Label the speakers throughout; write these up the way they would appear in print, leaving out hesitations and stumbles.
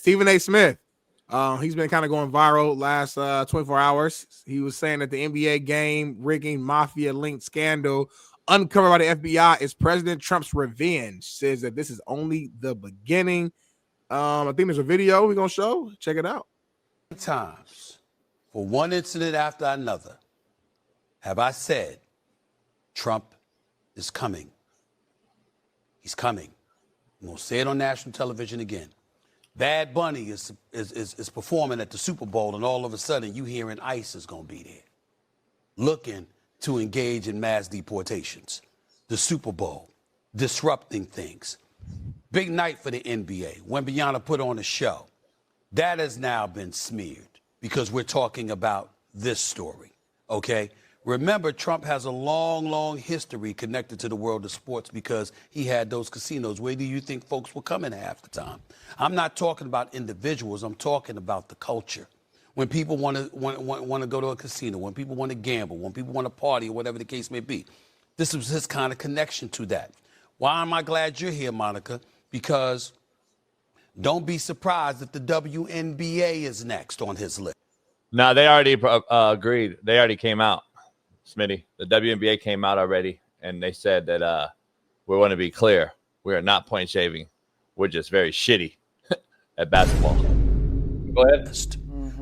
Speaker 1: Stephen A. Smith. He's been kind of going viral last 24 hours. He was saying that the NBA game rigging mafia linked scandal uncovered by the FBI is President Trump's revenge. Says that this is only the beginning. I think there's a video we're going to show. Check it out.
Speaker 2: Times, for one incident after another, have I said Trump is coming. He's coming. I'm going to say it on national television again. Bad Bunny is performing at the Super Bowl, and all of a sudden you hearing ICE is going to be there, looking to engage in mass deportations. The Super Bowl, disrupting things. Big night for the NBA. Wembanyama put on a show. That has now been smeared because we're talking about this story, okay? Remember, Trump has a long, long history connected to the world of sports because he had those casinos. Where do you think folks were coming half the time? I'm not talking about individuals. I'm talking about the culture. When people want to go to a casino, when people want to gamble, when people want to party, or whatever the case may be. This was his kind of connection to that. Why am I glad you're here, Monica? Because don't be surprised if the WNBA is next on his list.
Speaker 3: No, they already agreed. They already came out. Smitty, the WNBA came out already, and they said that we want to be clear. We are not point shaving. We're just very shitty at basketball. Go ahead.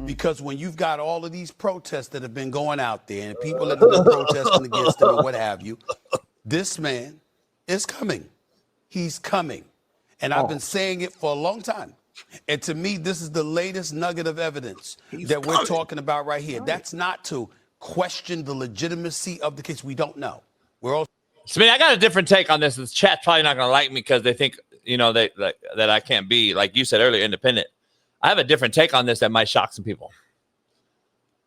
Speaker 2: Because when you've got all of these protests that have been going out there and people that have been protesting against them and what have you, this man is coming. He's coming. And I've been saying it for a long time. And to me, this is the latest nugget of evidence we're talking about right here. That's not to question the legitimacy of the case. We don't know. We're all.
Speaker 3: Smitty, I got a different take on this. The chat's probably not going to like me because they think, that I can't be, like you said earlier, independent. I have a different take on this that might shock some people.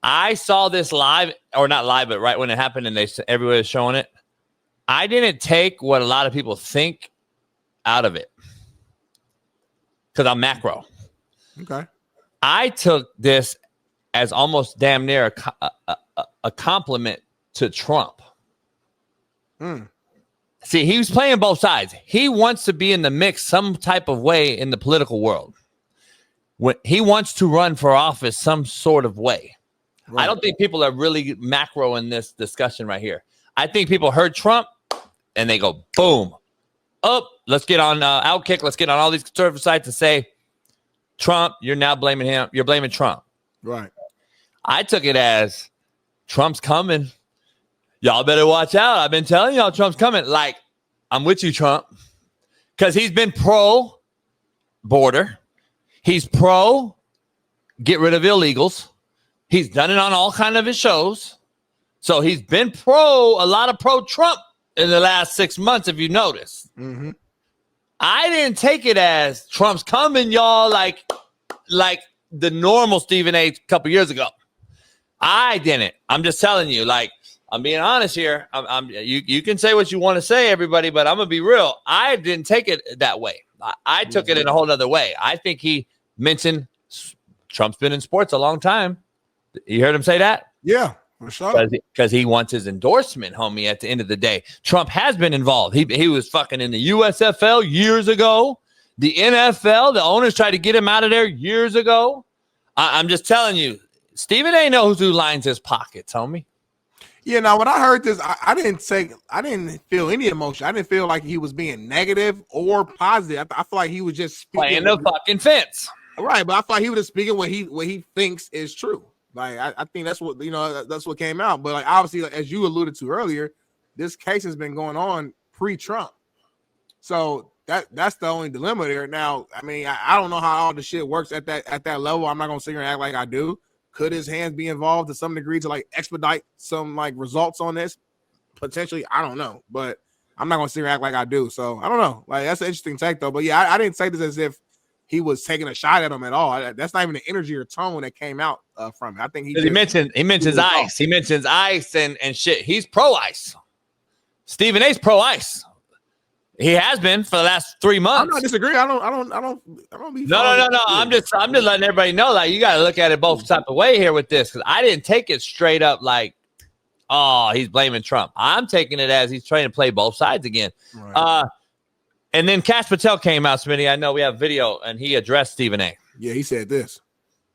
Speaker 3: I saw this live, or not live, but right when it happened, and everybody was showing it. I didn't take what a lot of people think out of it because I'm macro.
Speaker 1: Okay.
Speaker 3: I took this as almost damn near a compliment to Trump. See, he was playing both sides. He wants to be in the mix some type of way in the political world. When he wants to run for office some sort of way. Right. I don't think people are really macro in this discussion right here. I think people heard Trump and they go, boom. Oh, let's get on Outkick. Let's get on all these conservative sites and say, Trump, you're now blaming him. You're blaming Trump.
Speaker 1: Right.
Speaker 3: I took it as Trump's coming. Y'all better watch out. I've been telling y'all Trump's coming. Like, I'm with you, Trump. Because he's been pro-border. He's pro get rid of illegals. He's done it on all kind of his shows. So he's been a lot of pro-Trump in the last 6 months, if you notice.
Speaker 1: Mm-hmm.
Speaker 3: I didn't take it as Trump's coming, y'all, like the normal Stephen A. a couple years ago. I didn't. I'm just telling you, like, I'm being honest here. You can say what you want to say, everybody, but I'm going to be real. I didn't take it that way. I took it in a whole other way. I think he mentioned Trump's been in sports a long time. You heard him say that?
Speaker 1: Yeah, for sure.
Speaker 3: Because he wants his endorsement, homie, at the end of the day. Trump has been involved. He was fucking in the USFL years ago. The NFL, the owners tried to get him out of there years ago. I'm just telling you, Stephen A. knows who lines his pockets, homie.
Speaker 1: Yeah, now when I heard this, I didn't feel any emotion. I didn't feel like he was being negative or positive. I feel like he was just
Speaker 3: playing the fucking fence.
Speaker 1: Right, but I feel like he was just speaking what he thinks is true. Like I think that's what that's what came out. But like obviously, like, as you alluded to earlier, this case has been going on pre-Trump. So that's the only dilemma there. Now, I mean, I don't know how all the shit works at that level. I'm not gonna sit here and act like I do. Could his hands be involved to some degree to like expedite some like results on this? Potentially, I don't know, but I'm not gonna sit here and act like I do. So I don't know. Like that's an interesting take though. But yeah, I didn't say this as if he was taking a shot at him at all. That's not even the energy or tone that came out from it. I think he
Speaker 3: mentions ice. He mentions ice and shit. He's pro ice. Stephen A's pro ice. He has been for the last 3 months.
Speaker 1: I'm not disagree. I don't be.
Speaker 3: No. I'm just letting everybody know. Like, you got to look at it both type of way here with this, because I didn't take it straight up like, oh, he's blaming Trump. I'm taking it as he's trying to play both sides again. Right. And then Kash Patel came out, Smitty. I know we have video, and he addressed Stephen A.
Speaker 1: Yeah, he said this.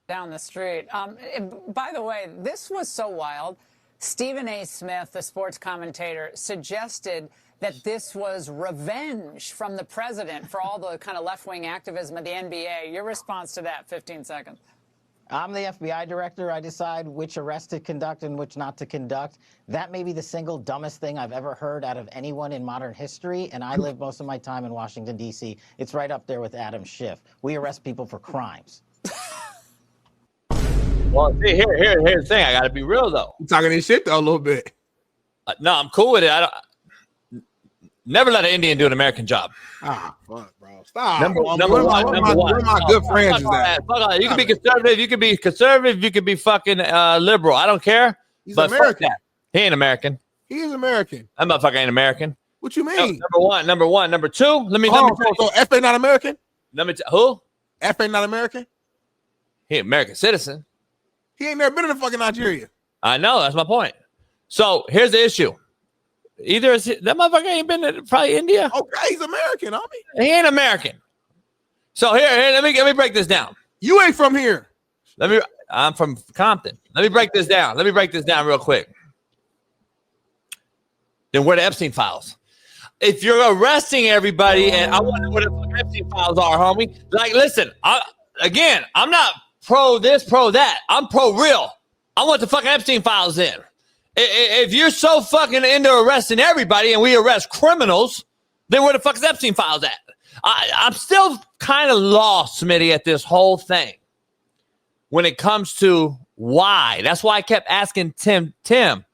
Speaker 4: Down the street. By the way, this was so wild. Stephen A. Smith, the sports commentator, suggested that this was revenge from the president for all the kind of left-wing activism of the NBA. Your response to that, 15 seconds.
Speaker 5: I'm the FBI director. I decide which arrests to conduct and which not to conduct. That may be the single dumbest thing I've ever heard out of anyone in modern history, and I live most of my time in Washington, D.C. It's right up there with Adam Schiff. We arrest people for crimes.
Speaker 3: Well, see, here's the thing. I got to be real, though.
Speaker 1: You talking this shit, though, a little bit.
Speaker 3: No, I'm cool with it. I don't. Never let an Indian do an American job.
Speaker 1: Ah, fuck, bro. Stop.
Speaker 3: Number one.
Speaker 1: One of my good friends is that.
Speaker 3: You can be conservative. You can be conservative. You can be fucking liberal. I don't care.
Speaker 1: He's
Speaker 3: but
Speaker 1: American.
Speaker 3: He ain't American.
Speaker 1: He is American.
Speaker 3: That motherfucker ain't American.
Speaker 1: What you mean?
Speaker 3: Number one. Number two. Let me.
Speaker 1: So F ain't not American?
Speaker 3: Who?
Speaker 1: F ain't not American?
Speaker 3: He an American citizen.
Speaker 1: He ain't never been in the fucking Nigeria.
Speaker 3: I know. That's my point. So here's the issue. Either is that motherfucker ain't been to probably India.
Speaker 1: Okay, he's American, homie.
Speaker 3: He ain't American. So here, let me break this down.
Speaker 1: You ain't from here.
Speaker 3: I'm from Compton. Let me break this down. Real quick. Then where the Epstein files? If you're arresting everybody, and I wonder what the fucking Epstein files are, homie. Like, listen, I'm not pro this, pro that. I'm pro real. I want the fucking Epstein files in. If you're so fucking into arresting everybody and we arrest criminals, then where the fuck is Epstein files at? I'm still kind of lost, Smitty, at this whole thing when it comes to why. That's why I kept asking Tim,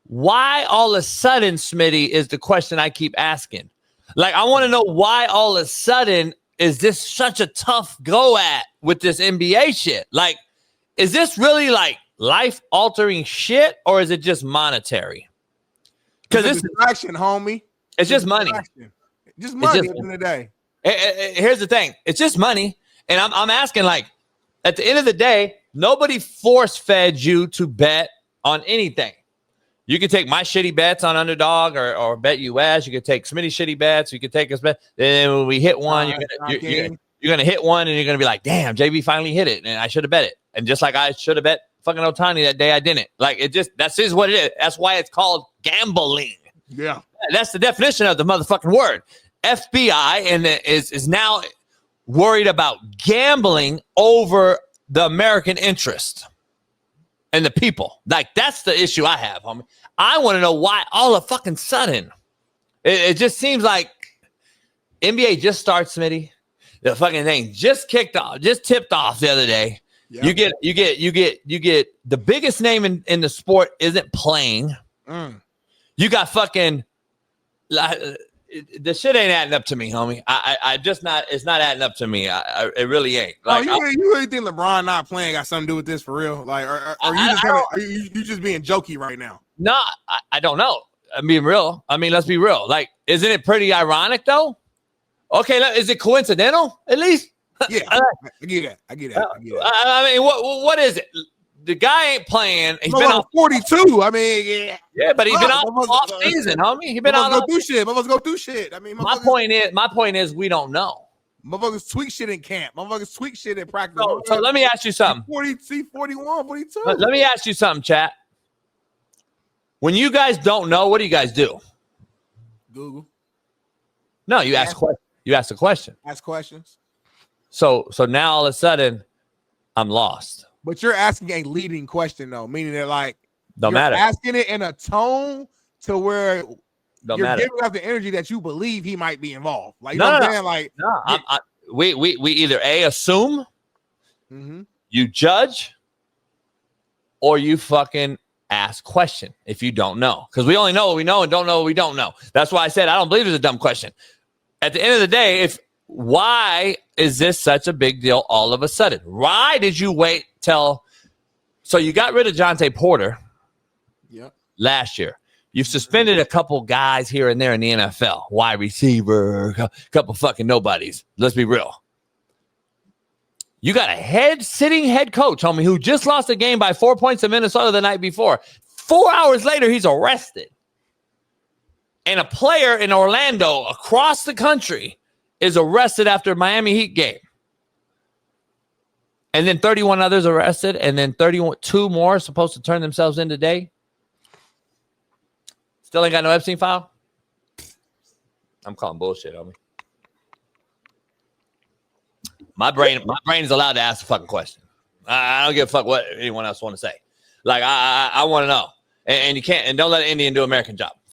Speaker 3: why all of a sudden, Smitty, is the question I keep asking. Like, I want to know why all of a sudden is this such a tough go at with this NBA shit? Like, is this really like life-altering shit, or is it just monetary? Because it's
Speaker 1: distraction, homie.
Speaker 3: It's just money.
Speaker 1: Just money at the end of the day.
Speaker 3: Here's the thing. It's just money. And I'm asking, like, at the end of the day, nobody force-fed you to bet on anything. You can take my shitty bets on Underdog or Bet US. You could take Smitty shitty bets. You could take us bet. Then when we hit one, you're gonna hit one, and you're gonna be like, "Damn, JB finally hit it, and I should have bet it." And just like I should have bet fucking Otani that day, I didn't. Like, that's just what it is. That's why it's called gambling.
Speaker 1: Yeah,
Speaker 3: that's the definition of the motherfucking word. FBI is now worried about gambling over the American interest and the people. Like, that's the issue I have, homie. I want to know why all of a fucking sudden it just seems like NBA just starts, Smitty. The fucking thing just kicked off, just tipped off the other day. Yep. You get the biggest name in the sport isn't playing. You got fucking the shit ain't adding up to me, homie. I just not. It's not adding up to me. It really ain't. Like,
Speaker 1: you really think LeBron not playing got something to do with this for real? Like, are you just being jokey right now?
Speaker 3: No, I don't know. I'm being real. I mean, let's be real. Like, isn't it pretty ironic though? Okay, is it coincidental at least?
Speaker 1: Yeah, I get that.
Speaker 3: I mean, what is it? The guy ain't playing. He's been
Speaker 1: off 42. I mean,
Speaker 3: yeah, but he's been off season, homie. He's been out.
Speaker 1: Motherfuckers go through shit. I mean,
Speaker 3: my point is, we don't know.
Speaker 1: Motherfuckers tweak shit in camp. Motherfuckers tweak shit in practice.
Speaker 3: So let me ask you something.
Speaker 1: 41, 42.
Speaker 3: Let me ask you something, chat. When you guys don't know, what do you guys do?
Speaker 1: Google.
Speaker 3: No, you ask questions. You ask a question.
Speaker 1: Ask questions.
Speaker 3: So now all of a sudden, I'm lost.
Speaker 1: But you're asking a leading question, though, meaning that, like,
Speaker 3: don't matter.
Speaker 1: Asking it in a tone to where you're giving out the energy that you believe he might be involved. Like, you know what I'm saying? Like,
Speaker 3: we either assume, you judge, or you fucking ask question if you don't know. Because we only know what we know and don't know what we don't know. That's why I said I don't believe it's a dumb question. At the end of the day, why is this such a big deal all of a sudden? Why did you wait till? So you got rid of Jonte Porter last year. You've suspended a couple guys here and there in the NFL. Wide receiver, a couple fucking nobodies. Let's be real. You got a sitting head coach, homie, who just lost a game by 4 points to Minnesota the night before. 4 hours later, he's arrested. And a player in Orlando across the country is arrested after a Miami Heat game. and then 31 others arrested, and then 32 more supposed to turn themselves in today. Still ain't got no Epstein file? I'm calling bullshit on me. My brain is allowed to ask a fucking question. I don't give a fuck what anyone else want to say. Like, I want to know. And you can't, and don't let an Indian do an American job.